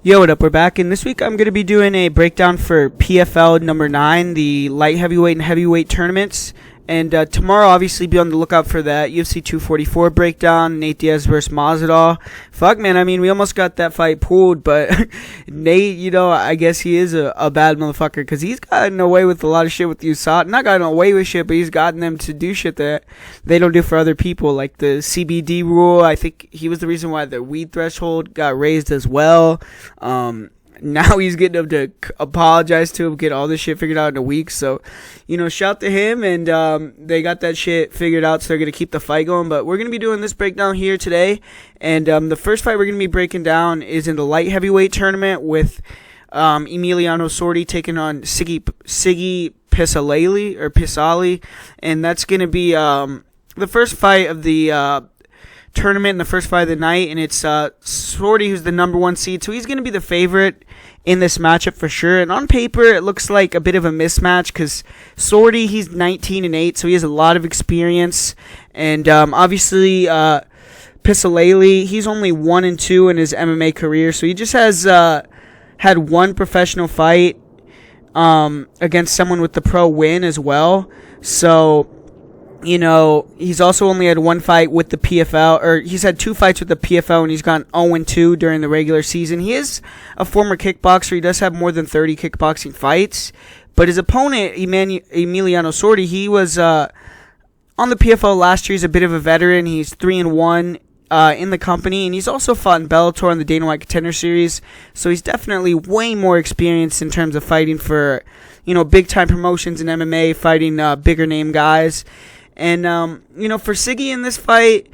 Yo, what up? We're back, and this week I'm going to be doing a breakdown for PFL number 9, the light heavyweight and heavyweight tournaments. And tomorrow, obviously, be on the lookout for that UFC 244 breakdown, Nate Diaz versus Masvidal. Fuck, man, I mean, we almost got that fight pulled, but Nate, I guess he is a bad motherfucker, because he's gotten away with a lot of shit with Yusupov. Not gotten away with shit, but he's gotten them to do shit that they don't do for other people, like the CBD rule. I think he was the reason why the weed threshold got raised as well. Now he's getting them to apologize to him, get all this shit figured out in a week. So, shout to him. And they got that shit figured out, so they're going to keep the fight going. But we're going to be doing this breakdown here today. And the first fight we're going to be breaking down is in the light heavyweight tournament with Emiliano Sordi taking on Siggy Pisali. And that's going to be the first fight of the tournament and the first fight of the night, and it's Sordi, who's the number 1 seed, so he's going to be the favorite in this matchup for sure. And on paper, it looks like a bit of a mismatch because Sordi, he's 19-8, so he has a lot of experience, and obviously Pisali, he's only 1-2 in his MMA career, so he just has had one professional fight against someone with the pro win as well. So he's also only had one fight with the PFL, or he's had 2 fights with the PFL, and he's gone 0-2 during the regular season. He is a former kickboxer. He does have more than 30 kickboxing fights. But his opponent, Emiliano Sordi, he was on the PFL last year. He's a bit of a veteran. He's 3-1 in the company, and he's also fought in Bellator on the Dana White Contender Series. So he's definitely way more experienced in terms of fighting for, big-time promotions in MMA, fighting bigger name guys. And, for Siggy in his fight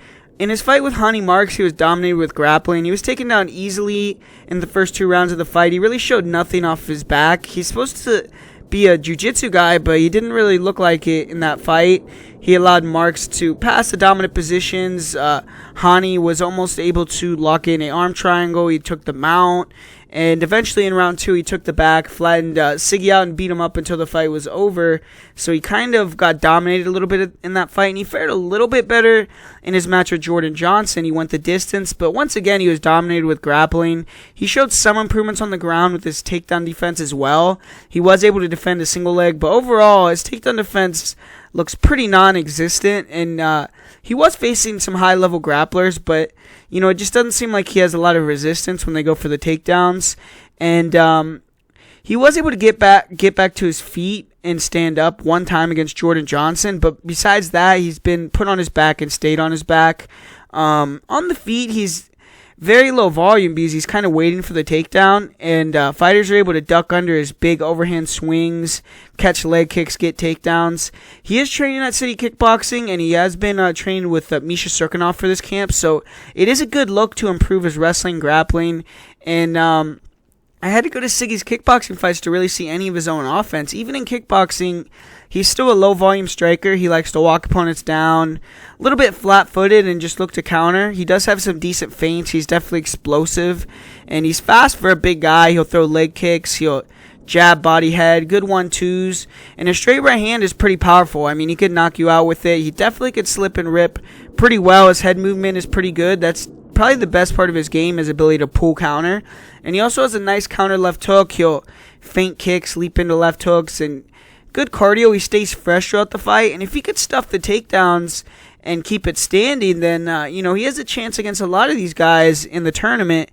with Hani Marks, he was dominated with grappling. He was taken down easily in the first 2 rounds of the fight. He really showed nothing off his back. He's supposed to be a jiu-jitsu guy, but he didn't really look like it in that fight. He allowed Marks to pass the dominant positions. Hani was almost able to lock in an arm triangle. He took the mount. And eventually in round 2, he took the back, flattened Siggy out, and beat him up until the fight was over. So he kind of got dominated a little bit in that fight, and he fared a little bit better in his match with Jordan Johnson. He went the distance, but once again, he was dominated with grappling. He showed some improvements on the ground with his takedown defense as well. He was able to defend a single leg, but overall, his takedown defense looks pretty non-existent, and he was facing some high-level grapplers, but it just doesn't seem like he has a lot of resistance when they go for the takedowns. And he was able to get back to his feet and stand up one time against Jordan Johnson, but besides that, he's been put on his back and stayed on his back. On the feet, he's very low volume because he's kind of waiting for the takedown, and fighters are able to duck under his big overhand swings, catch leg kicks, get takedowns. He is training at City Kickboxing, and he has been trained with Misha Serkinov for this camp, so it is a good look to improve his wrestling, grappling, and I had to go to Siggy's kickboxing fights to really see any of his own offense. Even in kickboxing, he's still a low-volume striker. He likes to walk opponents down, a little bit flat-footed, and just look to counter. He does have some decent feints. He's definitely explosive, and he's fast for a big guy. He'll throw leg kicks. He'll jab, body, head, good 1-2s, and his straight right hand is pretty powerful. I mean, he could knock you out with it. He definitely could slip and rip pretty well. His head movement is pretty good. That's probably the best part of his game, his ability to pull counter. And he also has a nice counter left hook. He'll feint kicks, leap into left hooks, and good cardio. He stays fresh throughout the fight. And if he could stuff the takedowns and keep it standing, then, he has a chance against a lot of these guys in the tournament.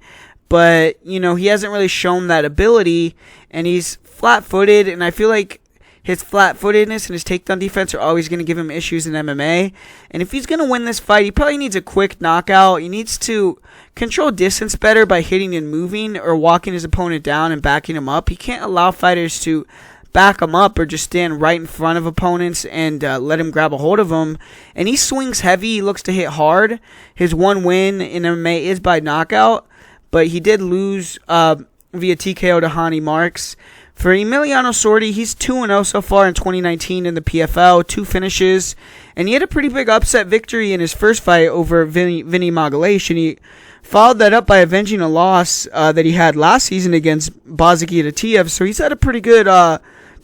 But, he hasn't really shown that ability, and he's flat-footed, and I feel like his flat-footedness and his takedown defense are always going to give him issues in MMA. And if he's going to win this fight, he probably needs a quick knockout. He needs to control distance better by hitting and moving or walking his opponent down and backing him up. He can't allow fighters to back him up or just stand right in front of opponents and let him grab a hold of them. And he swings heavy. He looks to hit hard. His one win in MMA is by knockout, but he did lose via TKO to Hani Marks. For Emiliano Sordi, he's 2-0 so far in 2019 in the PFL, 2 finishes, and he had a pretty big upset victory in his first fight over Vinny Magalhaes, and he followed that up by avenging a loss that he had last season against Bazaki Atatiev, so he's had a pretty good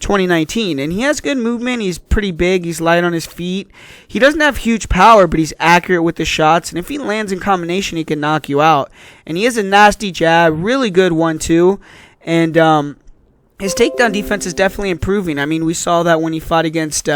2019. And he has good movement. He's pretty big. He's light on his feet. He doesn't have huge power, but he's accurate with the shots. And if he lands in combination, he can knock you out. And he has a nasty jab, really good one too. And his takedown defense is definitely improving. I mean, we saw that when he fought against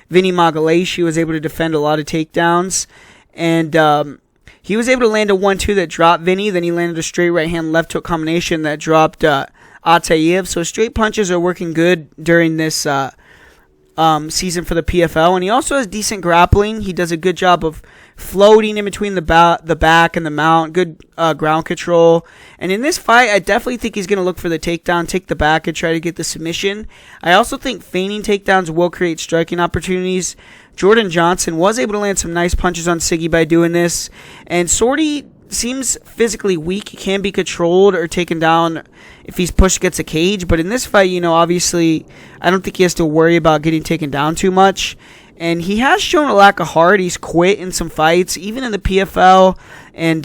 Vinny Magalhães. He was able to defend a lot of takedowns. And he was able to land a 1-2 that dropped Vinny. Then he landed a straight right hand left hook combination that dropped Isaev. So straight punches are working good during this season for the PFL. And he also has decent grappling. He does a good job of floating in between the back and the mount. Good ground control. And in this fight, I definitely think he's going to look for the takedown, take the back, and try to get the submission. I also think feigning takedowns will create striking opportunities. Jordan Johnson was able to land some nice punches on Siggy by doing this. And Sordi seems physically weak. He can be controlled or taken down if he's pushed against a cage. But in this fight, obviously, I don't think he has to worry about getting taken down too much. And he has shown a lack of heart. He's quit in some fights, even in the PFL, and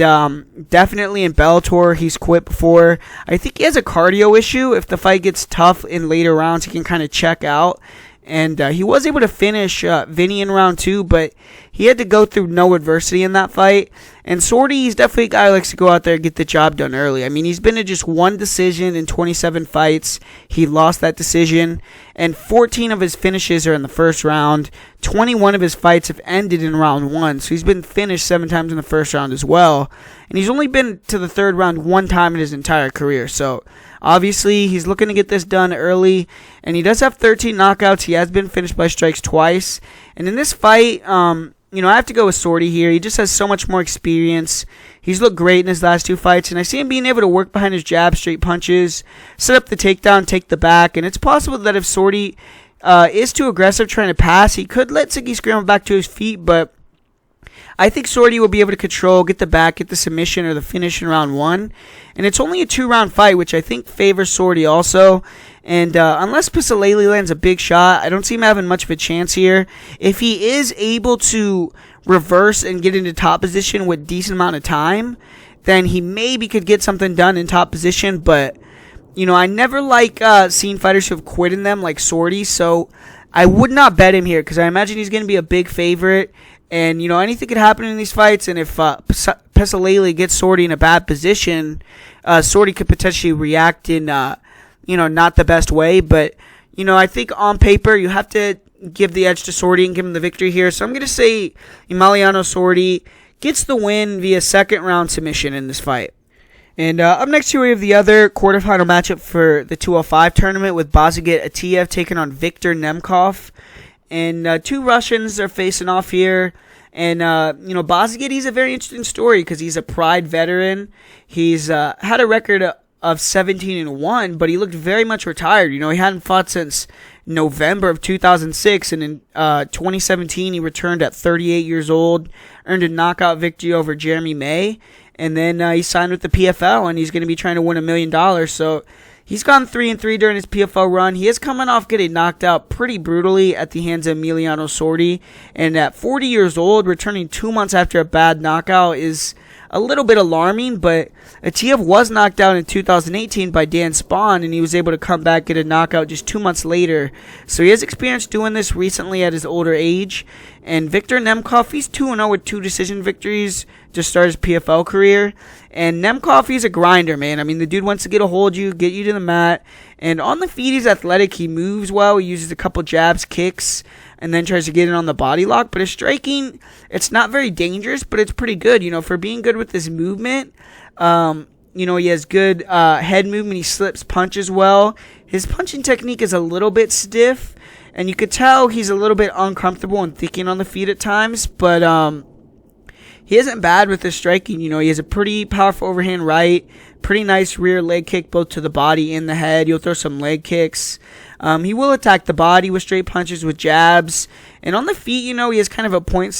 definitely in Bellator. He's quit before. I think he has a cardio issue. If the fight gets tough in later rounds, he can kind of check out. And he was able to finish Vinny in round 2, but he had to go through no adversity in that fight. And Sordi is definitely a guy who likes to go out there and get the job done early. I mean, he's been to just one decision in 27 fights. He lost that decision. And 14 of his finishes are in the first round. 21 of his fights have ended in round 1. So he's been finished 7 times in the first round as well. And he's only been to the third round 1 time in his entire career. So obviously, he's looking to get this done early, and he does have 13 knockouts. He has been finished by strikes twice. And in this fight, I have to go with Sordi here. He just has so much more experience. He's looked great in his last 2 fights, and I see him being able to work behind his jab, straight punches, set up the takedown, take the back. And it's possible that if Sordi is too aggressive trying to pass, he could let Siggy scramble back to his feet, but I think Sordi will be able to control, get the back, get the submission or the finish in round 1. And it's only a 2-round fight, which I think favors Sordi also. And unless Pisalele lands a big shot, I don't see him having much of a chance here. If he is able to reverse and get into top position with decent amount of time, then he maybe could get something done in top position. But, I never like seeing fighters who have quit in them like Sordi, so I would not bet him here because I imagine he's going to be a big favorite. And, anything could happen in these fights. And if Pisalele gets Sordi in a bad position, Sordi could potentially react in, not the best way. But, I think on paper, you have to give the edge to Sordi and give him the victory here. So I'm going to say Emiliano Sordi gets the win via second-round submission in this fight. And up next here we have the other quarterfinal matchup for the 205 tournament with Bazigit Atiev taking on Viktor Nemkov. And 2 Russians are facing off here. And, Bazigit, he's a very interesting story because he's a Pride veteran. He's had a record of 17-1, but he looked very much retired. He hadn't fought since November of 2006. And in 2017, he returned at 38 years old, earned a knockout victory over Jeremy May. And then he signed with the PFL, and he's going to be trying to win $1 million. So he's gone 3-3 during his PFL run. He is coming off getting knocked out pretty brutally at the hands of Emiliano Sordi. And at 40 years old, returning 2 months after a bad knockout is a little bit alarming. But Atiev was knocked out in 2018 by Dan Spahn, and he was able to come back, get a knockout just 2 months later. So he has experience doing this recently at his older age. And Viktor Nemkov, he's 2-0 with 2 decision victories to start his PFL career. And Nemkov, he's a grinder, man. I mean, the dude wants to get a hold of you, get you to the mat. And on the feet, he's athletic. He moves well. He uses a couple jabs, kicks, and then tries to get in on the body lock. But his striking, it's not very dangerous, but it's pretty good. For being good with his movement, he has good head movement. He slips punches well. His punching technique is a little bit stiff, and you could tell he's a little bit uncomfortable and thinking on the feet at times. But he isn't bad with his striking. He has a pretty powerful overhand right, pretty nice rear leg kick both to the body and the head. He'll throw some leg kicks. He will attack the body with straight punches, with jabs. And on the feet, he has kind of a point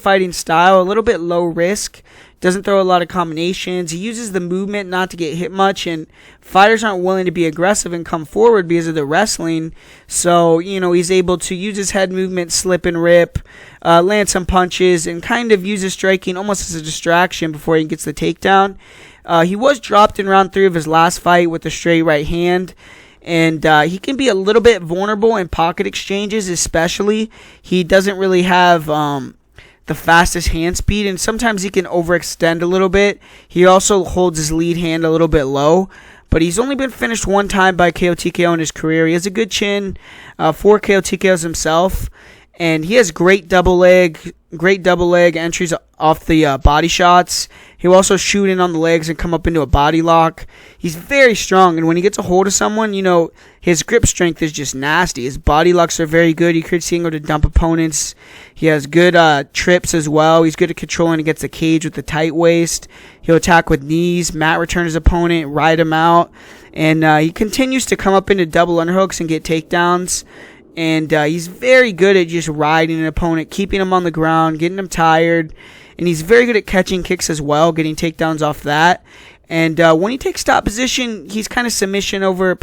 fighting style, a little bit low risk. Doesn't throw a lot of combinations. He uses the movement not to get hit much, and fighters aren't willing to be aggressive and come forward because of the wrestling. So, he's able to use his head movement, slip and rip, land some punches, and kind of use his striking almost as a distraction before he gets the takedown. He was dropped in round 3 of his last fight with a straight right hand. And he can be a little bit vulnerable in pocket exchanges, especially. He doesn't really have the fastest hand speed, and sometimes he can overextend a little bit. He also holds his lead hand a little bit low, but he's only been finished one time by KO TKO in his career. He has a good chin, 4 KO TKOs himself, and he has great double leg entries off the body shots. He'll also shoot in on the legs and come up into a body lock. He's very strong, and when he gets a hold of someone, his grip strength is just nasty. His body locks are very good. He creates the angle to dump opponents. He has good trips as well. He's good at controlling against the cage with the tight waist. He'll attack with knees, mat return his opponent, ride him out, and he continues to come up into double underhooks and get takedowns. And he's very good at just riding an opponent, keeping him on the ground, getting him tired. And he's very good at catching kicks as well, getting takedowns off that. And when he takes top position, he's kind of position over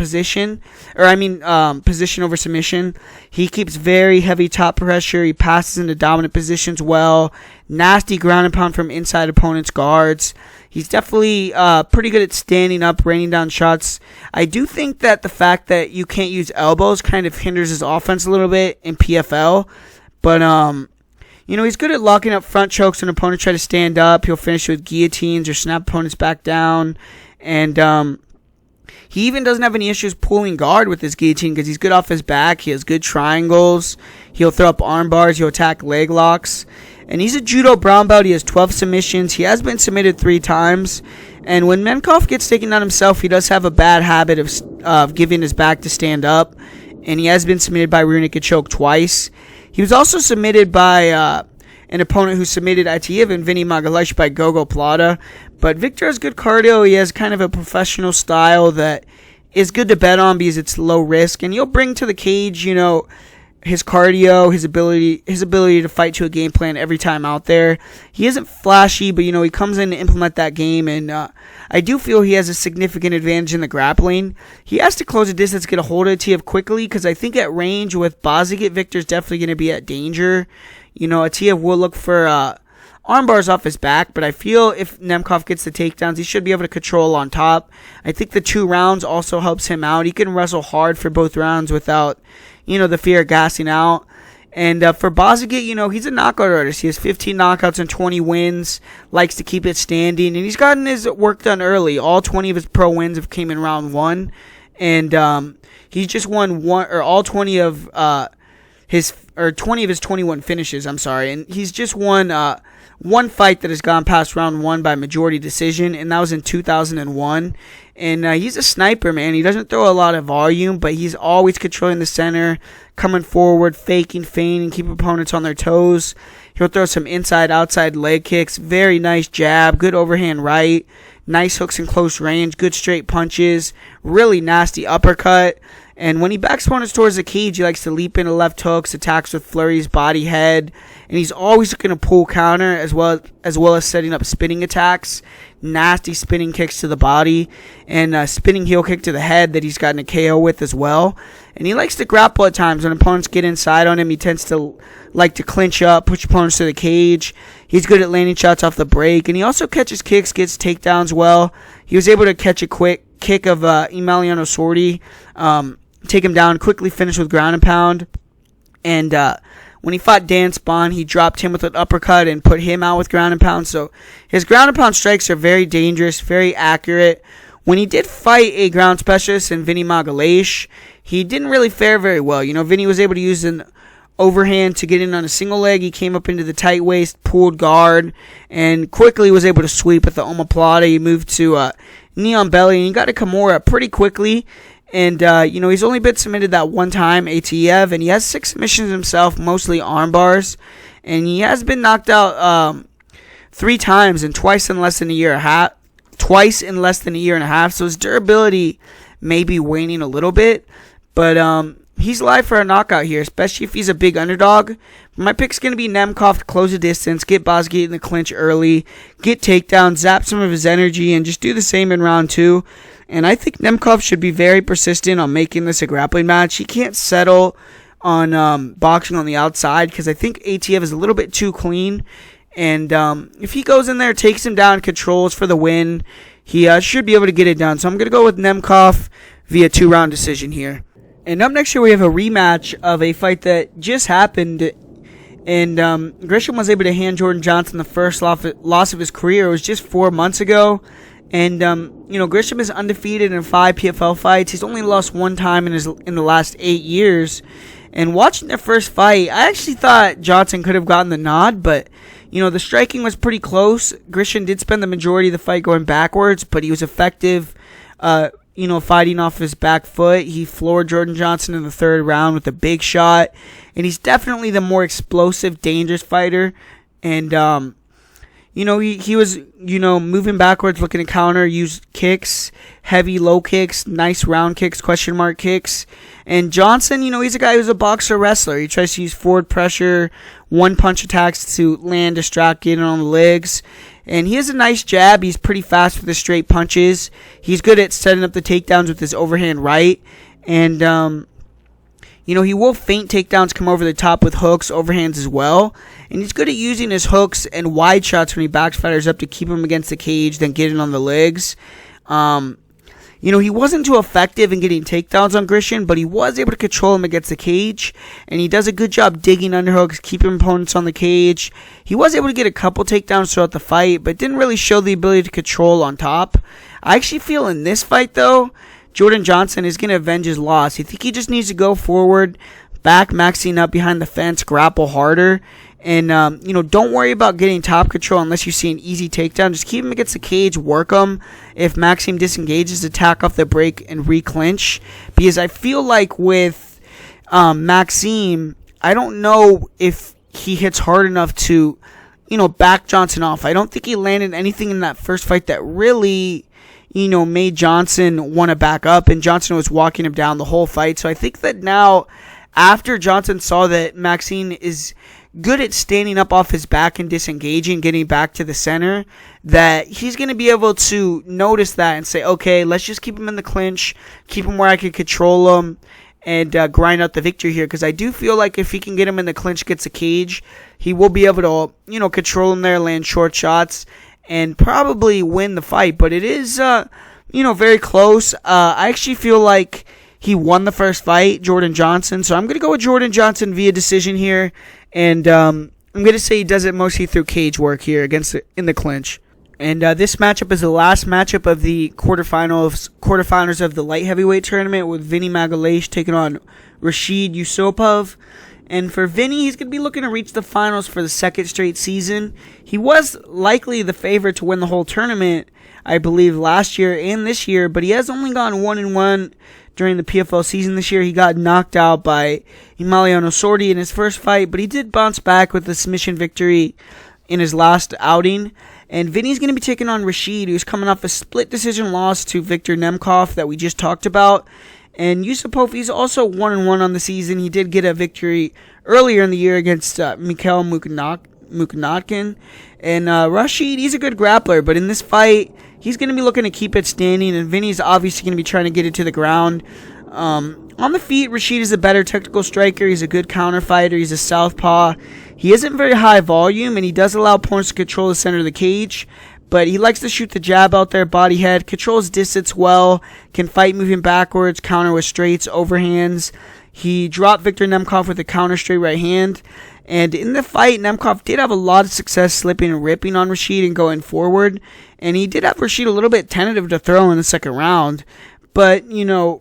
submission. He keeps very heavy top pressure. He passes into dominant positions well. Nasty ground and pound from inside opponents' guards. He's definitely pretty good at standing up, raining down shots. I do think that the fact that you can't use elbows kind of hinders his offense a little bit in PFL. But, he's good at locking up front chokes when opponents try to stand up. He'll finish with guillotines or snap opponents back down. And he even doesn't have any issues pulling guard with his guillotine because he's good off his back. He has good triangles. He'll throw up arm bars. He'll attack leg locks. And he's a judo brown belt. He has 12 submissions. He has been submitted 3 times. And when Nemkov gets taken down himself, he does have a bad habit of giving his back to stand up. And he has been submitted by rear naked choke twice. He was also submitted by an opponent who submitted Isaev and Vinny Magalesh by Gogo Plata. But Viktor has good cardio. He has kind of a professional style that is good to bet on because it's low risk. And he'll bring to the cage, his cardio, his ability to fight to a game plan every time out there. He isn't flashy, but he comes in to implement that game, and I do feel he has a significant advantage in the grappling. He has to close the distance, get a hold of Isaev quickly, because I think at range with Boziget, Viktor's definitely going to be at danger. Isaev will look for arm bars off his back, but I feel if Nemkov gets the takedowns, he should be able to control on top. I think the 2 rounds also helps him out. He can wrestle hard for both rounds without the fear of gassing out. And for Boziget, he's a knockout artist. He has 15 knockouts and 20 wins, likes to keep it standing, and he's gotten his work done early. All 20 of his pro wins have came in round 1, and he's just won 20 of his 21 finishes, and he's just won one fight that has gone past round 1 by majority decision, and that was in 2001. And he's a sniper, man. He doesn't throw a lot of volume, but he's always controlling the center, coming forward, faking, feigning, keep opponents on their toes. He'll throw some inside-outside leg kicks, very nice jab, good overhand right, nice hooks in close range, good straight punches, really nasty uppercut. And when he backs opponents towards the cage, he likes to leap into left hooks, attacks with flurries, body, head, and he's always looking to pull counter as well as setting up spinning attacks, nasty spinning kicks to the body, and spinning heel kick to the head that he's gotten a KO with as well. And he likes to grapple at times. When opponents get inside on him, he tends to like to clinch up, push opponents to the cage. He's good at landing shots off the break, and he also catches kicks, gets takedowns well. He was able to catch a quick kick of Emiliano Sordi, take him down, quickly finish with ground and pound. And when he fought Dan Spahn, he dropped him with an uppercut and put him out with ground and pound. So his ground and pound strikes are very dangerous, very accurate. When he did fight a ground specialist in Vinny Magalesh, he didn't really fare very well. Vinny was able to use an overhand to get in on a single leg. He came up into the tight waist, pulled guard, and quickly was able to sweep with the omoplata. He moved to knee on belly, and he got a Kimura pretty quickly. And, he's only been submitted that one time, Isaev, and he has 6 submissions himself, mostly arm bars. And he has been knocked out 3 times and twice in less than a year and a half. So his durability may be waning a little bit. But he's live for a knockout here, especially if he's a big underdog. My pick's going to be Nemkov to close the distance, get Boziget in the clinch early, get takedowns, zap some of his energy, and just do the same in round 2. And I think Nemkov should be very persistent on making this a grappling match. He can't settle on boxing on the outside because I think Isaev is a little bit too clean. And if he goes in there, takes him down, controls for the win, he should be able to get it done. So I'm going to go with Nemkov. via 2-round decision here. And up next here, we have a rematch of a fight that just happened. And Grisham was able to hand Jordan Johnson the first loss of his career. It was just 4 months ago. And, Grisham is undefeated in 5 PFL fights. He's only lost 1 time in the last 8 years. And watching their first fight, I actually thought Johnson could have gotten the nod. But, the striking was pretty close. Grisham did spend the majority of the fight going backwards, but he was effective, fighting off his back foot. He floored Jordan Johnson in the 3rd round with a big shot. And he's definitely the more explosive, dangerous fighter. And, he was, moving backwards, looking to counter, use kicks, heavy low kicks, nice round kicks, question mark kicks. And Johnson, he's a guy who's a boxer wrestler. He tries to use forward pressure, one-punch attacks to land, distract, get on the legs. And he has a nice jab. He's pretty fast with his straight punches. He's good at setting up the takedowns with his overhand right. And, he will feint takedowns, come over the top with hooks, overhands as well. And he's good at using his hooks and wide shots when he backs fighters up to keep him against the cage, then getting on the legs. He wasn't too effective in getting takedowns on Grisham, but he was able to control him against the cage. And he does a good job digging underhooks, keeping opponents on the cage. He was able to get a couple takedowns throughout the fight, but didn't really show the ability to control on top. I actually feel in this fight, though, Jordan Johnson is going to avenge his loss. I think he just needs to go forward, back Maxine up behind the fence, grapple harder, and, don't worry about getting top control unless you see an easy takedown. Just keep him against the cage, work him. If Maxime disengages, attack off the break and re-clinch. Because I feel like with Maxime, I don't know if he hits hard enough to, back Johnson off. I don't think he landed anything in that first fight that really made Johnson want to back up, and Johnson was walking him down the whole fight. So I think that now, after Johnson saw that Maxine is good at standing up off his back and disengaging, getting back to the center, that he's going to be able to notice that and say, okay, let's just keep him in the clinch, keep him where I can control him, and grind out the victory here. Because I do feel like if he can get him in the clinch, gets a cage, he will be able to, control him there, land short shots, and probably win the fight. But it is, very close. I actually feel like he won the first fight, Jordan Johnson. So I'm going to go with Jordan Johnson via decision here. And I'm going to say he does it mostly through cage work here in the clinch. And this matchup is the last matchup of the quarterfinals of the light heavyweight tournament, with Vinny Magalhaes taking on Rashid Yusupov. And for Vinny, he's going to be looking to reach the finals for the 2nd straight season. He was likely the favorite to win the whole tournament, I believe, last year and this year, but he has only gone 1-1 during the PFL season this year. He got knocked out by Emiliano Sordi in his first fight, but he did bounce back with a submission victory in his last outing. And Vinny's going to be taking on Rashid, who's coming off a split decision loss to Viktor Nemkov that we just talked about. And Yusupov, he's also 1-1 on the season. He did get a victory earlier in the year against Mikhail Mukhnatkin. And Rashid, he's a good grappler, but in this fight, he's going to be looking to keep it standing, and Vinny's obviously going to be trying to get it to the ground. On the feet, Rashid is a better technical striker. He's a good counter fighter. He's a southpaw. He isn't very high volume, and he does allow opponents to control the center of the cage. But he likes to shoot the jab out there, body head, controls distance well, can fight moving backwards, counter with straights, overhands. He dropped Viktor Nemkov with a counter straight right hand. And in the fight, Nemkov did have a lot of success slipping and ripping on Rashid and going forward. And he did have Rashid a little bit tentative to throw in the second round. But,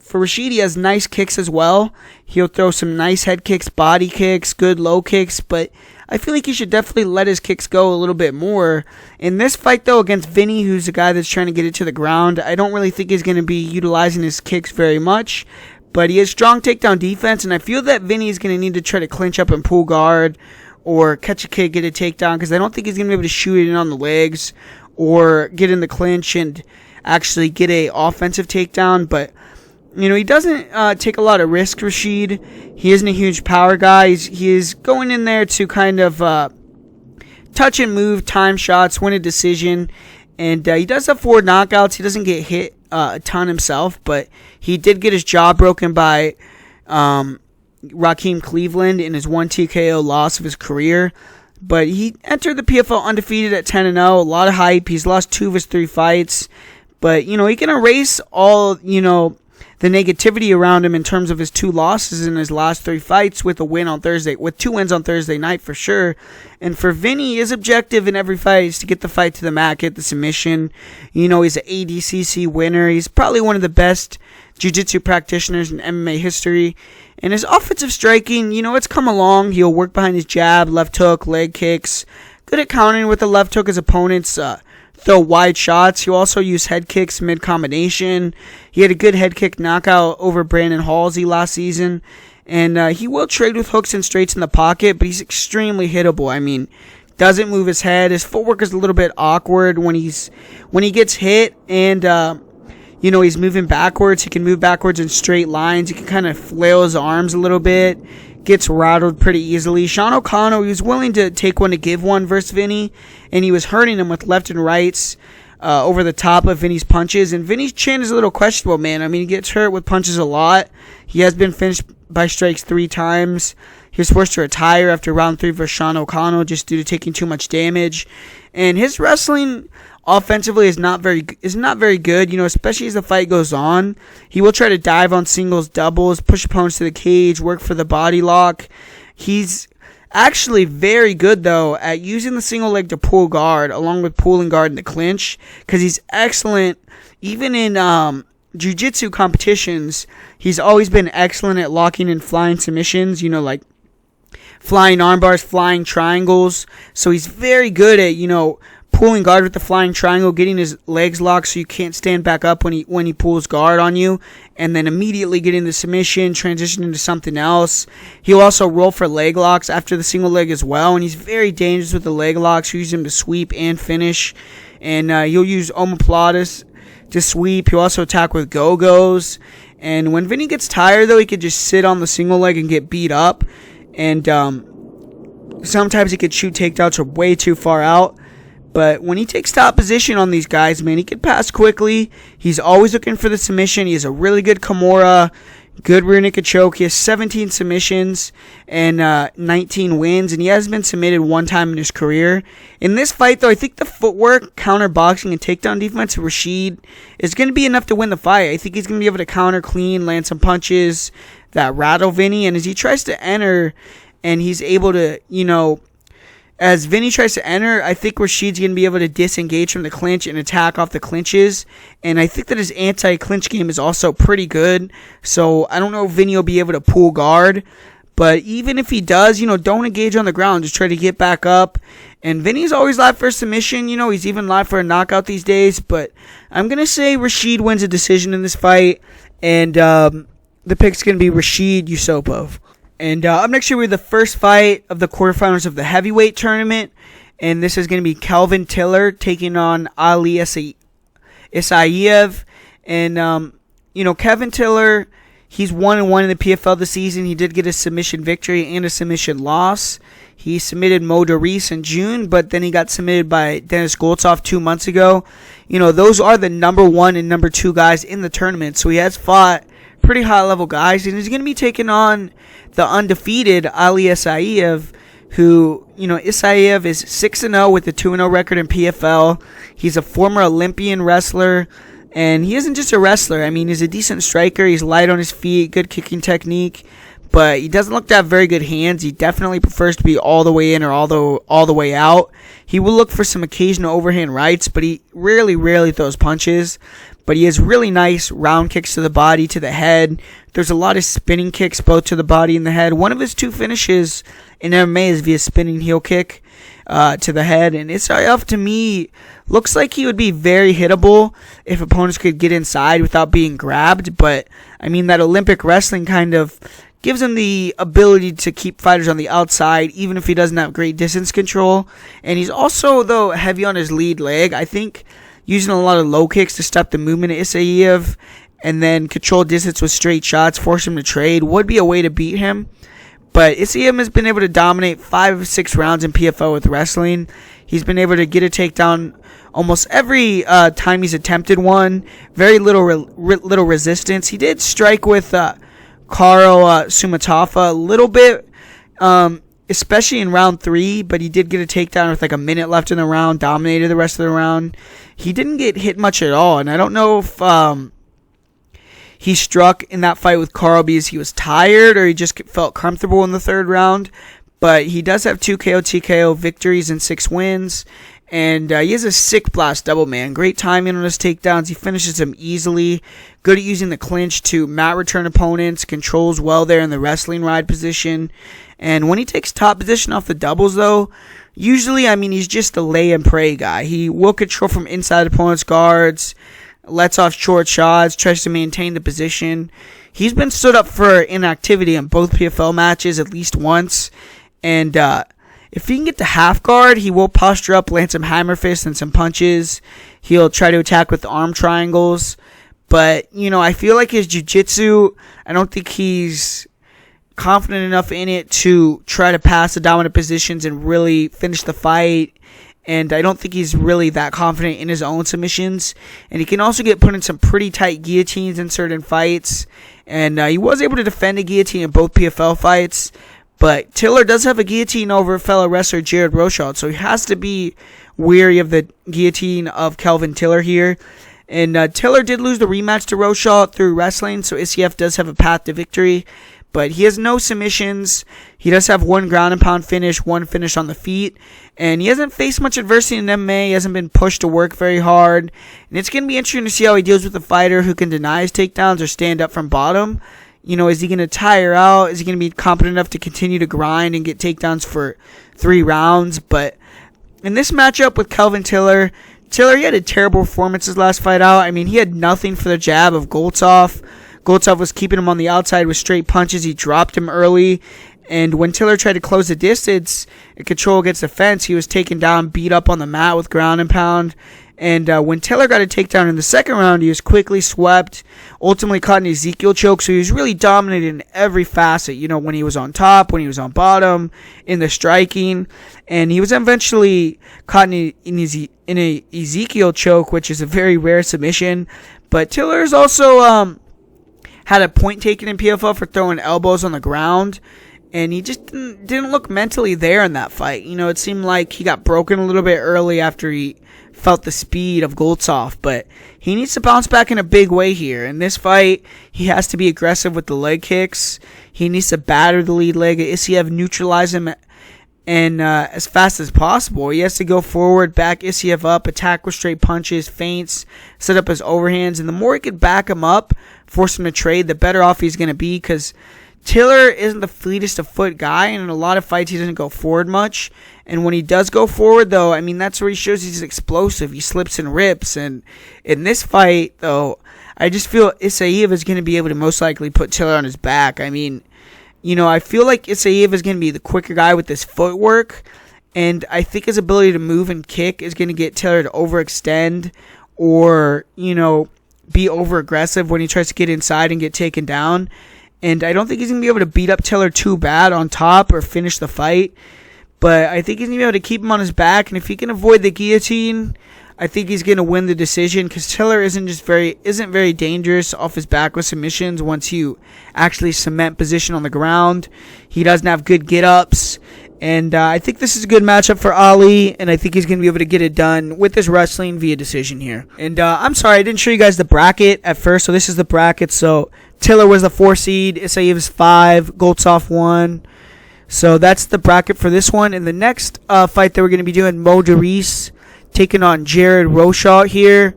for Rashid, he has nice kicks as well. He'll throw some nice head kicks, body kicks, good low kicks. But I feel like he should definitely let his kicks go a little bit more. In this fight, though, against Vinny, who's a guy that's trying to get it to the ground, I don't really think he's going to be utilizing his kicks very much. But he has strong takedown defense, and I feel that Vinny is going to need to try to clinch up and pull guard or catch a kick, get a takedown, because I don't think he's going to be able to shoot it in on the legs or get in the clinch and actually get a offensive takedown. But, he doesn't take a lot of risk, Rashid. He isn't a huge power guy. He is going in there to kind of touch and move, time shots, win a decision. And he does have 4 knockouts. He doesn't get hit a ton himself, but he did get his jaw broken by Raheem Cleveland in his 1 TKO loss of his career. But he entered the PFL undefeated at 10-0. A lot of hype. He's lost 2 of his 3 fights. But, he can erase all, the negativity around him in terms of his 2 losses in his last 3 fights with 2 wins on Thursday night for sure. And for Vinny, his objective in every fight is to get the fight to the mat, get the submission. He's an ADCC winner. He's probably one of the best jiu-jitsu practitioners in MMA history. And his offensive striking, it's come along. He'll work behind his jab, left hook, leg kicks. Good at countering with the left hook as opponents throw wide shots. He'll also use head kicks mid-combination. He had a good head kick knockout over Brandon Halsey last season. And he will trade with hooks and straights in the pocket, but he's extremely hittable. Doesn't move his head. His footwork is a little bit awkward when he gets hit, and he's moving backwards. He can move backwards in straight lines. He can kind of flail his arms a little bit. Gets rattled pretty easily. Sean O'Connell, he was willing to take one to give one versus Vinny, and he was hurting him with left and rights over the top of Vinny's punches. And Vinny's chin is a little questionable, man. He gets hurt with punches a lot. He has been finished by strikes 3 times. He was forced to retire after round 3 versus Sean O'Connell just due to taking too much damage. And his wrestling offensively is not very good, especially as the fight goes on. He will try to dive on singles, doubles, push opponents to the cage, work for the body lock. He's actually very good, though, at using the single leg to pull guard, along with pulling guard in the clinch, because he's excellent, even in jiu-jitsu competitions. He's always been excellent at locking and flying submissions, like flying arm bars, flying triangles. So he's very good at, pulling guard with the flying triangle, getting his legs locked so you can't stand back up when he pulls guard on you, and then immediately getting the submission, transition into something else. He'll also roll for leg locks after the single leg as well, and he's very dangerous with the leg locks. He'll use him to sweep and finish, and he'll use omoplatas to sweep. He'll also attack with go-go's, and when Vinny gets tired, though, he could just sit on the single leg and get beat up, and sometimes he could shoot takedowns from way too far out. But when he takes top position on these guys, man, he can pass quickly. He's always looking for the submission. He has a really good Kimura, good rear naked choke. He has 17 submissions and 19 wins, and he has been submitted 1 time in his career. In this fight, though, I think the footwork, counter boxing, and takedown defense of Rashid is going to be enough to win the fight. I think he's going to be able to counter clean, land some punches that rattle Vinny, and as he tries to enter and he's able to, as Vinny tries to enter, I think Rashid's going to be able to disengage from the clinch and attack off the clinches. And I think that his anti-clinch game is also pretty good. So I don't know if Vinny will be able to pull guard. But even if he does, don't engage on the ground. Just try to get back up. And Vinny's always live for a submission. He's even live for a knockout these days. But I'm going to say Rashid wins a decision in this fight. And the pick's going to be Rashid Yusupov. And up next year, we have the first fight of the quarterfinals of the heavyweight tournament. And this is going to be Kelvin Tiller taking on Ali Isaev. And, Kevin Tiller, he's 1-1 in the PFL this season. He did get a submission victory and a submission loss. He submitted Mo Doris in June, but then he got submitted by Denis Goltsov 2 months ago. Those are the number 1 and number 2 guys in the tournament. So he has fought pretty high-level guys, and he's going to be taking on the undefeated Ali Isaev, who, Isaev is 6-0 with a 2-0 record in PFL. He's a former Olympian wrestler, and he isn't just a wrestler. He's a decent striker. He's light on his feet, good kicking technique, but he doesn't look to have very good hands. He definitely prefers to be all the way in or all the way out. He will look for some occasional overhand rights, but he rarely throws punches. But he has really nice round kicks to the body, to the head. There's a lot of spinning kicks both to the body and the head. One of his 2 finishes in MMA is via spinning heel kick to the head. And Isaev, to me, looks like he would be very hittable if opponents could get inside without being grabbed. But, that Olympic wrestling kind of gives him the ability to keep fighters on the outside, even if he doesn't have great distance control. And he's also, though, heavy on his lead leg. I think using a lot of low kicks to stop the movement of Isaev and then control distance with straight shots, force him to trade, would be a way to beat him. But Isaev has been able to dominate 5 of 6 rounds in PFL with wrestling. He's been able to get a takedown almost every time he's attempted one. Very little resistance. He did strike with Karo Sumatafa a little bit, especially in round 3, but he did get a takedown with like a minute left in the round, dominated the rest of the round. He didn't get hit much at all, and I don't know if he struck in that fight with Carl because he was tired or he just felt comfortable in the third round. But he does have 2 KO TKO victories and 6 wins. And he has a sick blast double, man. Great timing on his takedowns. He finishes them easily. Good at using the clinch to mat return opponents. Controls well there in the wrestling ride position. And when he takes top position off the doubles, though, usually, he's just a lay and pray guy. He will control from inside opponents' guards, lets off short shots, tries to maintain the position. He's been stood up for inactivity in both PFL matches at least once. And if he can get the half guard, he will posture up, land some hammer fists and some punches. He'll try to attack with the arm triangles. But, I feel like his jiu-jitsu, I don't think he's confident enough in it to try to pass the dominant positions and really finish the fight. And I don't think he's really that confident in his own submissions. And he can also get put in some pretty tight guillotines in certain fights. And he was able to defend a guillotine in both PFL fights. But Tiller does have a guillotine over fellow wrestler Jared Rashid, so he has to be wary of the guillotine of Kelvin Tiller here. And Tiller did lose the rematch to Rashid through wrestling, so Isaev does have a path to victory. But he has no submissions. He does have 1 ground and pound finish, 1 finish on the feet. And he hasn't faced much adversity in MMA. He hasn't been pushed to work very hard. And it's going to be interesting to see how he deals with a fighter who can deny his takedowns or stand up from bottom. Is he going to tire out? Is he going to be competent enough to continue to grind and get takedowns for 3 rounds? But in this matchup with Kelvin Tiller, he had a terrible performance his last fight out. He had nothing for the jab of Goltsov. Goltsov was keeping him on the outside with straight punches. He dropped him early. And when Tiller tried to close the distance and control against the fence, he was taken down, beat up on the mat with ground and pound. And when Tiller got a takedown in the second round, he was quickly swept, ultimately caught an Ezekiel choke. So he was really dominated in every facet, when he was on top, when he was on bottom, in the striking. And he was eventually caught in a Ezekiel choke, which is a very rare submission. But Tiller's also had a point taken in PFL for throwing elbows on the ground. And he just didn't look mentally there in that fight. It seemed like he got broken a little bit early after he felt the speed of Goltsov, but he needs to bounce back in a big way here. In this fight, he has to be aggressive with the leg kicks. He needs to batter the lead leg. Isaev neutralize him and as fast as possible. He has to go forward, back Isaev up, attack with straight punches, feints, set up his overhands, and the more he can back him up, force him to trade, the better off he's going to be, because Tiller isn't the fleetest of foot guy, and in a lot of fights he doesn't go forward much. And when he does go forward, though, that's where he shows he's explosive. He slips and rips. And in this fight, though, I just feel Isaev is going to be able to most likely put Tiller on his back. I feel like Isaev is going to be the quicker guy with his footwork. And I think his ability to move and kick is going to get Tiller to overextend or, be over-aggressive when he tries to get inside and get taken down. And I don't think he's going to be able to beat up Tiller too bad on top or finish the fight. But I think he's going to be able to keep him on his back. And if he can avoid the guillotine, I think he's going to win the decision. Because Tiller isn't very dangerous off his back with submissions once you actually cement position on the ground. He doesn't have good get-ups. And I think this is a good matchup for Ali. And I think he's going to be able to get it done with his wrestling via decision here. And I'm sorry, I didn't show you guys the bracket at first. So this is the bracket. So Tiller was the 4 seed. Isaev is 5. Goltsov 1. So that's the bracket for this one. And the next fight that we're going to be doing, Mo Deris taking on Jared Rashid here.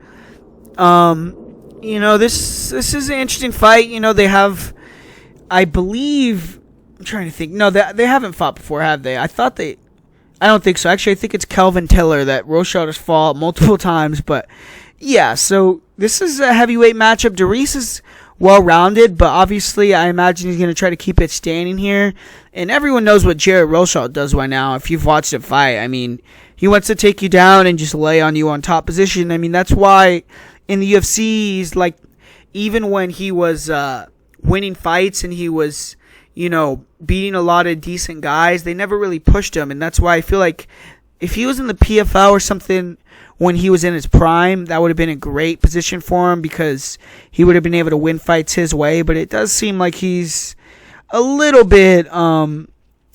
This is an interesting fight. They have, I believe, I'm trying to think. No, they haven't fought before, have they? I don't think so. Actually, I think it's Kelvin Tiller that Rashid has fought multiple times. But yeah, so this is a heavyweight matchup. Deris is well-rounded, but obviously I imagine he's going to try to keep it standing here. And everyone knows what Jared Rashid does right now. If you've watched it fight, he wants to take you down and just lay on you on top position. That's why in the UFC, he's like, even when he was winning fights and he was, beating a lot of decent guys, they never really pushed him. And that's why I feel like if he was in the PFL or something when he was in his prime, that would have been a great position for him because he would have been able to win fights his way. But it does seem like he's a little bit on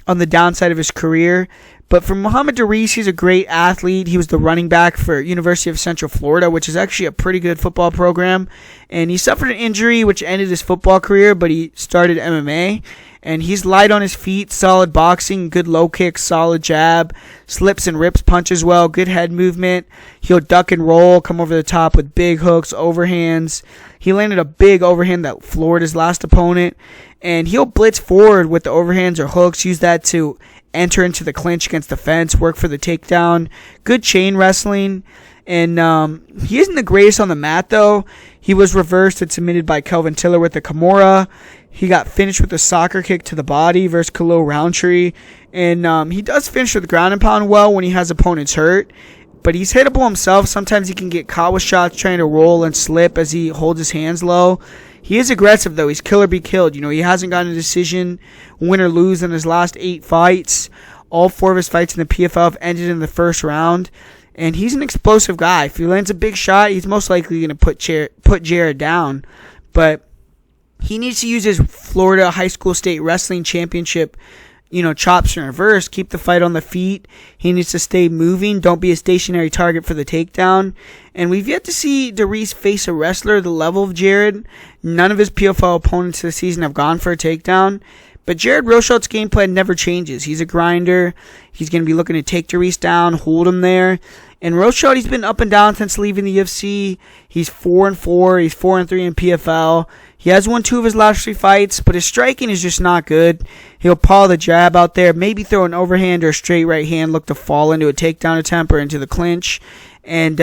the downside of his career. But for Muhammad Deris, he's a great athlete. He was the running back for University of Central Florida, which is actually a pretty good football program. And he suffered an injury which ended his football career, but he started MMA. And he's light on his feet, solid boxing, good low kicks, solid jab, slips and rips punches well, good head movement. He'll duck and roll, come over the top with big hooks, overhands. He landed a big overhand that floored his last opponent. And he'll blitz forward with the overhands or hooks, use that to enter into the clinch against the fence, work for the takedown. Good chain wrestling. And he isn't the greatest on the mat, though. He was reversed and submitted by Kelvin Tiller with the Kimura. He got finished with a soccer kick to the body versus Khalil Roundtree. And he does finish with the ground and pound well when he has opponents hurt. But he's hittable himself. Sometimes he can get caught with shots trying to roll and slip as he holds his hands low. He is aggressive, though. He's kill or be killed. He hasn't gotten a decision, win or lose, in his last 8 fights. All 4 of his fights in the PFL have ended in the first round. And he's an explosive guy. If he lands a big shot, he's most likely going to put Jared down. But he needs to use his Florida High School State Wrestling Championship, chops in reverse, keep the fight on the feet. He needs to stay moving, don't be a stationary target for the takedown. And we've yet to see Deris face a wrestler the level of Jared. None of his PFL opponents this season have gone for a takedown. But Jared Rochalt's game plan never changes. He's a grinder. He's going to be looking to take Deris down, hold him there. And Rochalт, he's been up and down since leaving the UFC. He's 4-4. He's 4-3 in PFL. He has won 2 of his last 3 fights, but his striking is just not good. He'll paw the jab out there, maybe throw an overhand or a straight right hand, look to fall into a takedown attempt or into the clinch. And,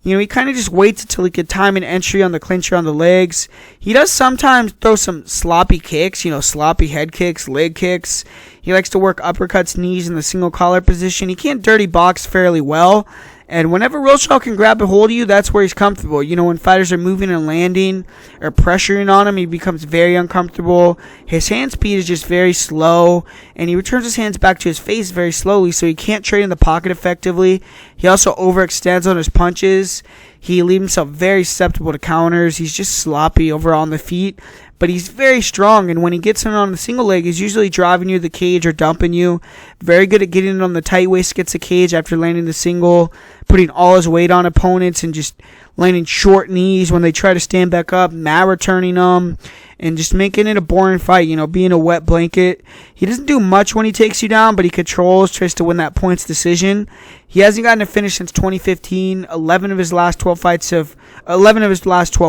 he kind of just waits until he can time an entry on the clincher on the legs. He does sometimes throw some sloppy kicks, sloppy head kicks, leg kicks. He likes to work uppercuts, knees in the single collar position. He can't dirty box fairly well. And whenever Rochalт can grab a hold of you, that's where he's comfortable. When fighters are moving and landing or pressuring on him, he becomes very uncomfortable. His hand speed is just very slow, and he returns his hands back to his face very slowly, so he can't trade in the pocket effectively. He also overextends on his punches. He leaves himself very susceptible to counters. He's just sloppy overall on the feet. But he's very strong, and when he gets in on the single leg, he's usually driving you to the cage or dumping you. Very good at getting in on the tight waist, gets the cage after landing the single, putting all his weight on opponents and just landing short knees when they try to stand back up, not returning them, and just making it a boring fight, being a wet blanket. He doesn't do much when he takes you down, but he controls, tries to win that points decision. He hasn't gotten a finish since 2015. 11 of his last 12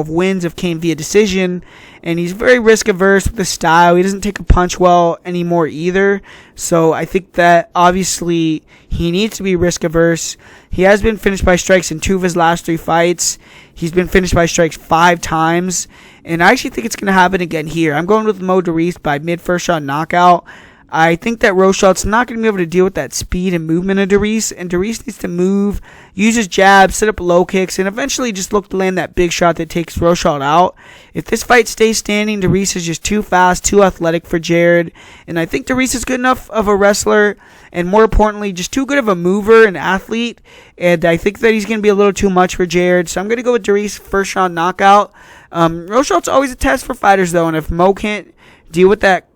wins have came via decision, and he's very risk averse with his style. He doesn't take a punch well anymore either. So I think that obviously he needs to be risk averse. He has been finished by strikes in 2 of his last 3 fights. He's been finished by strikes 5 times. And I actually think it's going to happen again here. I'm going with Mo Deris by mid-first round knockout. I think that Rochalt's not going to be able to deal with that speed and movement of Deris. And Deris needs to move, use his jab, set up low kicks, and eventually just look to land that big shot that takes Rochalт out. If this fight stays standing, Deris is just too fast, too athletic for Jared. And I think Deris is good enough of a wrestler, and more importantly, just too good of a mover and athlete. And I think that he's going to be a little too much for Jared. So I'm going to go with Deris first round knockout. Rochalt's always a test for fighters, though. And if Mo can't deal with that,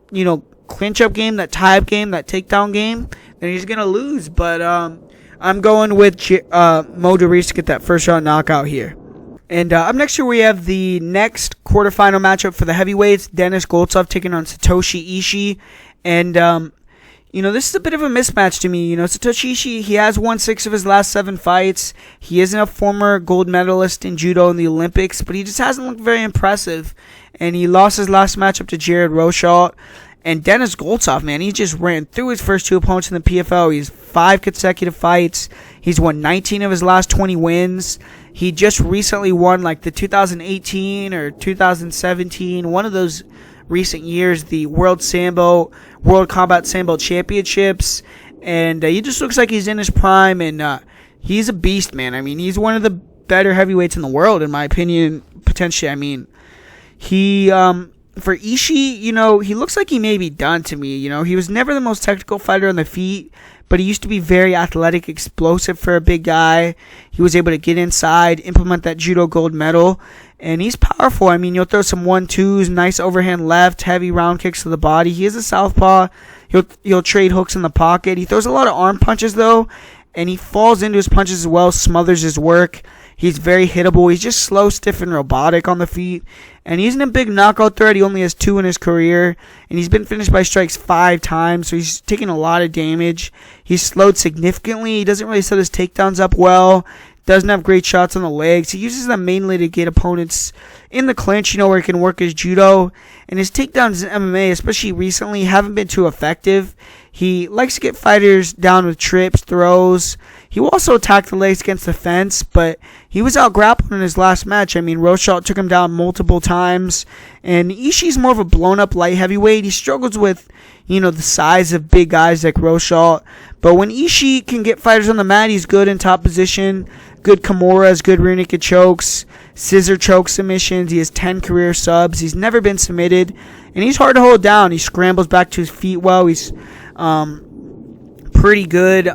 clinch up game, that tie up game, that takedown game, then he's going to lose. But I'm going with Mo Deris to get that first round knockout here. And up next here we have the next quarterfinal matchup for the heavyweights. Denis Goltsov taking on Satoshi Ishii. And, this is a bit of a mismatch to me. Satoshi Ishii, he has won 6 of his last 7 fights. He isn't a former gold medalist in judo in the Olympics, but he just hasn't looked very impressive. And he lost his last matchup to Jared Rochalт. And Denis Goltsov, man, he just ran through his first 2 opponents in the PFL. He's 5 consecutive fights. He's won 19 of his last 20 wins. He just recently won the 2018 or 2017, one of those recent years, the World Combat Sambo Championships. And he just looks like he's in his prime, and he's a beast, man. I mean, he's one of the better heavyweights in the world, in my opinion, potentially. I mean, for Ishii, he looks like he may be done to me. He was never the most technical fighter on the feet, but he used to be very athletic, explosive for a big guy. He was able to get inside, implement that judo gold medal. And he's powerful. I mean, you'll throw some 1-2s, nice overhand left, heavy round kicks to the body. He is a southpaw. He'll trade hooks in the pocket. He throws a lot of arm punches, though, and he falls into his punches as well, smothers his work. He's very hittable. He's just slow, stiff, and robotic on the feet. And he isn't a big knockout threat. He only has 2 in his career. And he's been finished by strikes 5 times, so he's taking a lot of damage. He's slowed significantly. He doesn't really set his takedowns up well. Doesn't have great shots on the legs. He uses them mainly to get opponents in the clinch, where he can work his judo. And his takedowns in MMA, especially recently, haven't been too effective. He likes to get fighters down with trips, throws. He will also attack the legs against the fence, but he was out-grappled in his last match. I mean, Rashid took him down multiple times. And Ishii's more of a blown-up light heavyweight. He struggles with, the size of big guys like Rashid. But when Ishii can get fighters on the mat, he's good in top position. Good Kimuras, good rear naked chokes, scissor choke submissions. He has 10 career subs. He's never been submitted. And he's hard to hold down. He scrambles back to his feet well. He's pretty good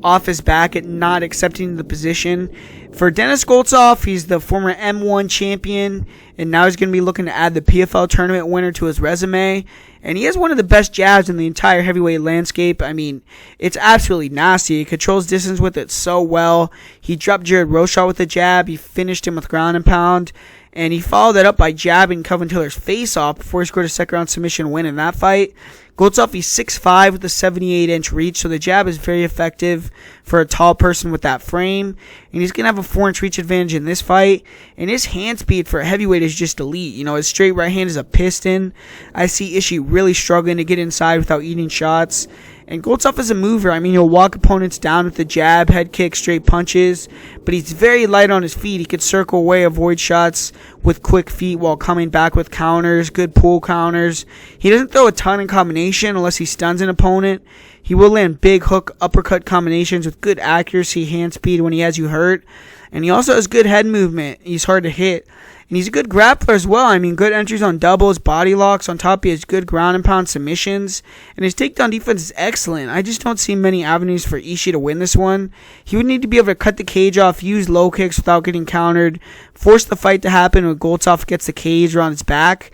off his back at not accepting the position. For Denis Goltsov, he's the former M1 champion, and now he's going to be looking to add the PFL tournament winner to his resume. And he has one of the best jabs in the entire heavyweight landscape. I mean, it's absolutely nasty. He controls distance with it so well. He dropped Jared Rashid with a jab. He finished him with ground and pound. And he followed that up by jabbing Kelvin Tiller's face off before he scored a second-round submission win in that fight. Goltsov, he's 6'5" with a 78-inch reach, so the jab is very effective for a tall person with that frame. And he's going to have a 4-inch reach advantage in this fight. And his hand speed for a heavyweight is just elite. His straight right hand is a piston. I see Ishii really struggling to get inside without eating shots. And Goltsov is a mover. I mean, he'll walk opponents down with the jab, head kick, straight punches. But he's very light on his feet. He could circle away, avoid shots with quick feet while coming back with counters, good pull counters. He doesn't throw a ton in combination unless he stuns an opponent. He will land big hook uppercut combinations with good accuracy, hand speed when he has you hurt. And he also has good head movement. He's hard to hit. And he's a good grappler as well. I mean, good entries on doubles, body locks. On top, he has good ground and pound submissions. And his takedown defense is excellent. I just don't see many avenues for Ishii to win this one. He would need to be able to cut the cage off, use low kicks without getting countered, force the fight to happen when Goltsov gets the cage around his back.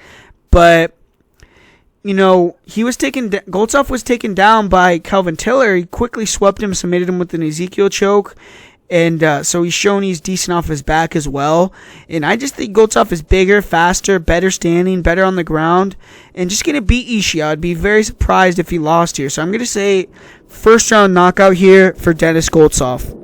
But Goltsov was taken down by Kelvin Tiller. He quickly swept him, submitted him with an Ezekiel choke. And so he's shown he's decent off his back as well. And I just think Goltsov is bigger, faster, better standing, better on the ground, and just going to beat Ishii. I'd be very surprised if he lost here. So I'm going to say first round knockout here for Denis Goltsov.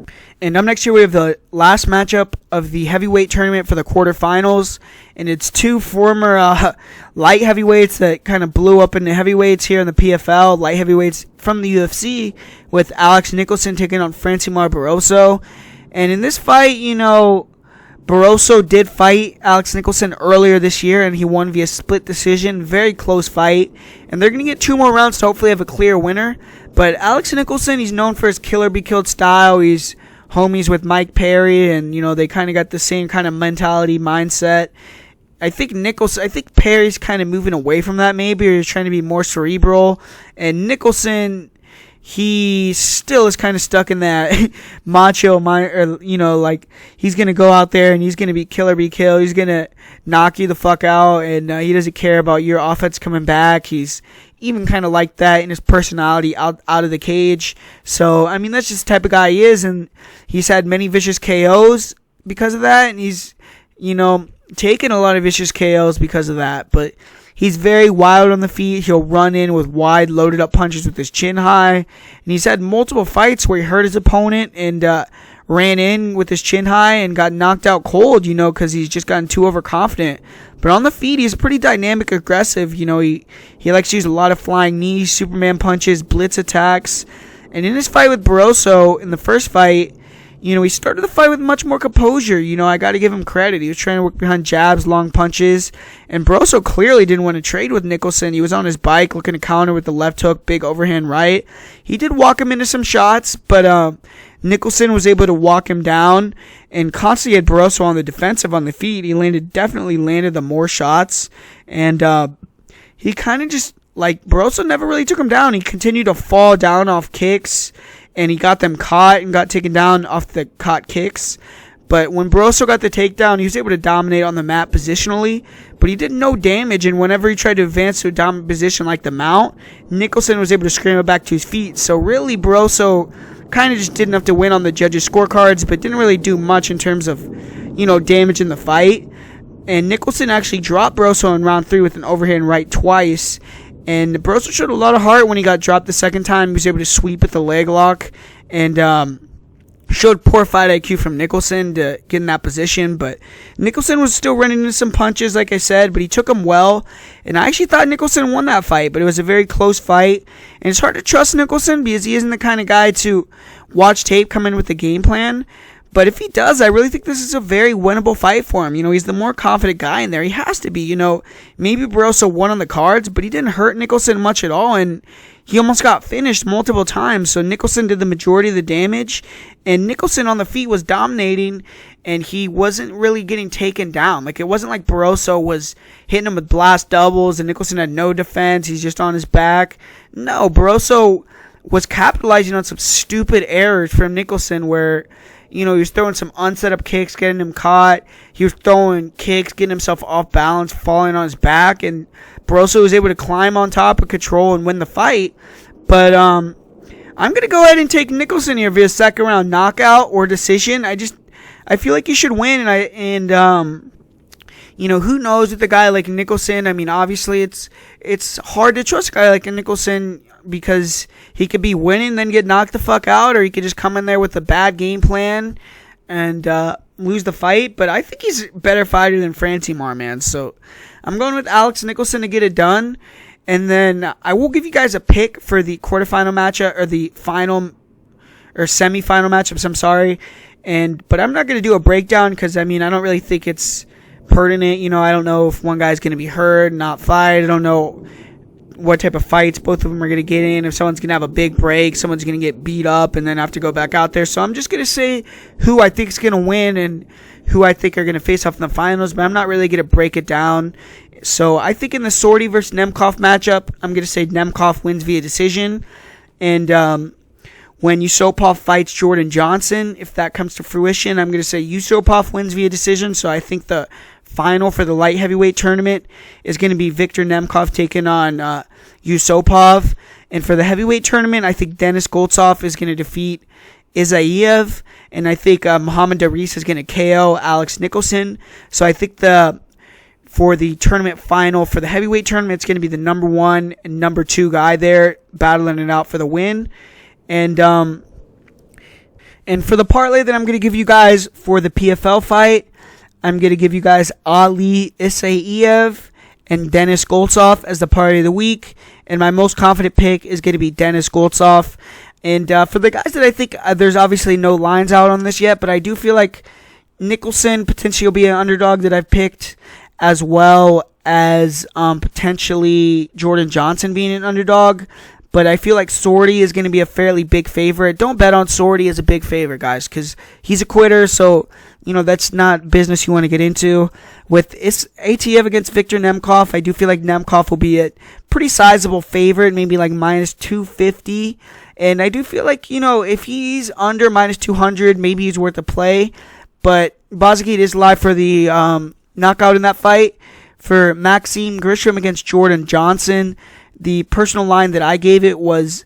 And up next here we have the last matchup of the heavyweight tournament for the quarterfinals. And it's 2 former light heavyweights that kind of blew up into heavyweights here in the PFL. Light heavyweights from the UFC with Alex Nicholson taking on Francimar Barroso. And in this fight, Barroso did fight Alex Nicholson earlier this year, and he won via split decision. Very close fight. And they're going to get 2 more rounds to hopefully have a clear winner. But Alex Nicholson, he's known for his killer be killed style. He's homies with Mike Perry, and they kind of got the same kind of mentality, mindset. I think Perry's kind of moving away from that maybe, or he's trying to be more cerebral. And Nicholson, he still is kind of stuck in that macho mind, or like he's gonna go out there and he's gonna be killer be kill. He's gonna knock you the fuck out, and he doesn't care about your offense coming back. He's even kind of like that in his personality out of the cage. So I mean, that's just the type of guy he is, and he's had many vicious KOs because of that, and he's taken a lot of vicious KOs because of that. But he's very wild on the feet. He'll run in with wide, loaded up punches with his chin high. And he's had multiple fights where he hurt his opponent and ran in with his chin high and got knocked out cold, because he's just gotten too overconfident. But on the feet, he's pretty dynamic, aggressive. He likes to use a lot of flying knees, Superman punches, blitz attacks. And in his fight with Barroso, in the first fight, he started the fight with much more composure. I got to give him credit. He was trying to work behind jabs, long punches. And Barroso clearly didn't want to trade with Nicholson. He was on his bike looking to counter with the left hook, big overhand right. He did walk him into some shots, but Nicholson was able to walk him down and constantly had Barroso on the defensive on the feet. He definitely landed the more shots. And he kind of just, Barroso never really took him down. He continued to fall down off kicks, and he got them caught and got taken down off the caught kicks. But when Barroso got the takedown, he was able to dominate on the mat positionally, but he did no damage. And whenever he tried to advance to a dominant position like the mount, Nicholson was able to scramble back to his feet. So really, Barroso kind of just did enough to win on the judges' scorecards, but didn't really do much in terms of, damage in the fight. And Nicholson actually dropped Barroso in round 3 with an overhand right twice. And Barroso showed a lot of heart when he got dropped the second time. He was able to sweep with the leg lock and showed poor fight IQ from Nicholson to get in that position. But Nicholson was still running into some punches, like I said, but he took them well. And I actually thought Nicholson won that fight, but it was a very close fight. And it's hard to trust Nicholson because he isn't the kind of guy to watch tape, come in with a game plan. But if he does, I really think this is a very winnable fight for him. He's the more confident guy in there. He has to be. Maybe Barroso won on the cards, but he didn't hurt Nicholson much at all. And he almost got finished multiple times. So Nicholson did the majority of the damage. And Nicholson on the feet was dominating. And he wasn't really getting taken down. It wasn't like Barroso was hitting him with blast doubles and Nicholson had no defense. He's just on his back. No, Barroso was capitalizing on some stupid errors from Nicholson where he was throwing some unset up kicks, getting him caught. He was throwing kicks, getting himself off balance, falling on his back. And Barroso was able to climb on top of control and win the fight. But I'm going to go ahead and take Nicholson here via second round knockout or decision. I feel like he should win. Who knows with a guy like Nicholson? Obviously it's hard to trust a guy like Nicholson because he could be winning, then get knocked the fuck out, or he could just come in there with a bad game plan and lose the fight. But I think he's a better fighter than Francimar, man. So I'm going with Alex Nicholson to get it done. And then I will give you guys a pick for the quarterfinal matchup, or the final or semifinal matchups. I'm sorry. But I'm not going to do a breakdown because, I don't really think it's pertinent. I don't know if one guy's going to be hurt, not fight. I don't know what type of fights both of them are going to get in. If someone's going to have a big break, someone's going to get beat up and then have to go back out there. So I'm just going to say who I think is going to win and who I think are going to face off in the finals, but I'm not really going to break it down. So I think in the Sordi versus Nemkov matchup, I'm going to say Nemkov wins via decision. And when Yusupov fights Jordan Johnson, if that comes to fruition, I'm going to say Yusupov wins via decision. So I think the final for the light heavyweight tournament is going to be Viktor Nemkov taking on Yusupov. And for the heavyweight tournament, I think Denis Goltsov is going to defeat Isaev. And I think Muhammad Daris is going to KO Alex Nicholson. So I think for the tournament final for the heavyweight tournament, it's going to be the number 1 and number 2 guy there battling it out for the win. And for the parlay that I'm going to give you guys for the PFL fight, I'm going to give you guys Ali Isaev and Denis Goltsov as the parlay of the week. And my most confident pick is going to be Denis Goltsov. And for the guys that I think, there's obviously no lines out on this yet, but I do feel like Nicholson potentially will be an underdog that I've picked, as well as potentially Jordan Johnson being an underdog. But I feel like Sordi is going to be a fairly big favorite. Don't bet on Sordi as a big favorite, guys, because he's a quitter. So, that's not business you want to get into. With ATF against Viktor Nemkov, I do feel like Nemkov will be a pretty sizable favorite, maybe like minus 250. And I do feel like, if he's under minus 200, maybe he's worth a play. But Bozakit is live for the knockout in that fight. For Maxime Grisham against Jordan Johnson, the personal line that I gave it was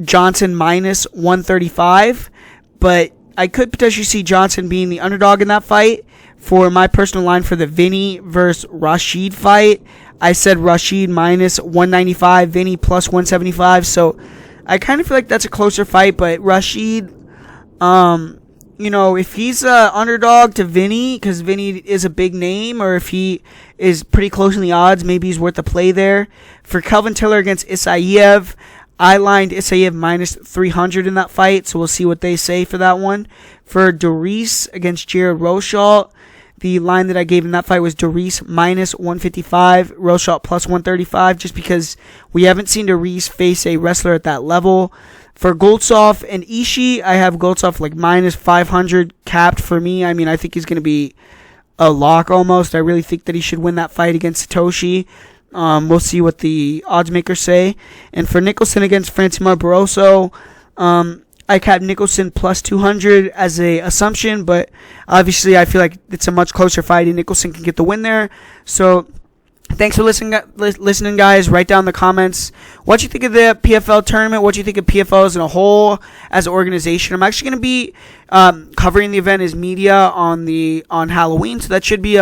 Johnson minus 135, but I could potentially see Johnson being the underdog in that fight. For my personal line for the Vinny versus Rashid fight, I said Rashid minus 195, Vinny plus 175, so I kind of feel like that's a closer fight, but Rashid, if he's an underdog to Vinny, because Vinny is a big name, or if he is pretty close in the odds, maybe he's worth a play there. For Kelvin Tiller against Isaev, I lined Isaev minus 300 in that fight, so we'll see what they say for that one. For Doris against Jared Rosholt, the line that I gave in that fight was Doris minus 155, Rosholt plus 135, just because we haven't seen Doris face a wrestler at that level. For Goltsov and Ishii, I have Goltsov like minus 500 capped for me. I think he's going to be a lock almost. I really think that he should win that fight against Satoshi. We'll see what the odds makers say. And for Nicholson against Francimar Barroso, I capped Nicholson plus 200 as a assumption, but obviously I feel like it's a much closer fight and Nicholson can get the win there. So thanks for listening, guys. Write down in the comments what you think of the PFL tournament, what you think of PFL as a whole, as an organization. I'm actually going to be covering the event as media on Halloween, so that should be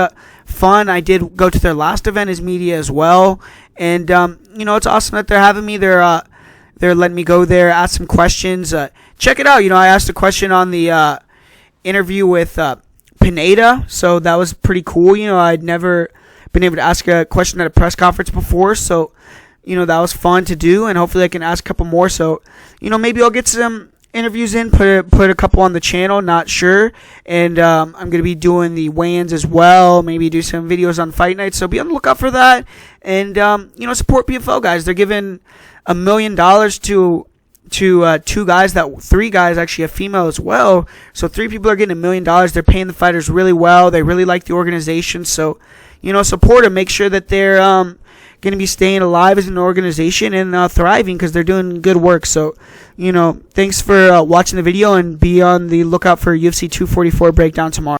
fun. I did go to their last event as media as well, and it's awesome that they're having me. They're letting me go there, ask some questions. Check it out. I asked a question on the interview with Pineda, so that was pretty cool. I'd never been able to ask a question at a press conference before, so that was fun to do, and hopefully I can ask a couple more. So maybe I'll get some interviews in, put a couple on the channel, not sure. And I'm going to be doing the weigh-ins as well, maybe do some videos on fight night, so be on the lookout for that. And support PFL, guys. They're giving $1 million to three guys, actually a female as well. So 3 people are getting $1 million. They're paying the fighters really well. They really like the organization. So, support them. Make sure that they're going to be staying alive as an organization and thriving, because they're doing good work. So, thanks for watching the video, and be on the lookout for UFC 244 breakdown tomorrow.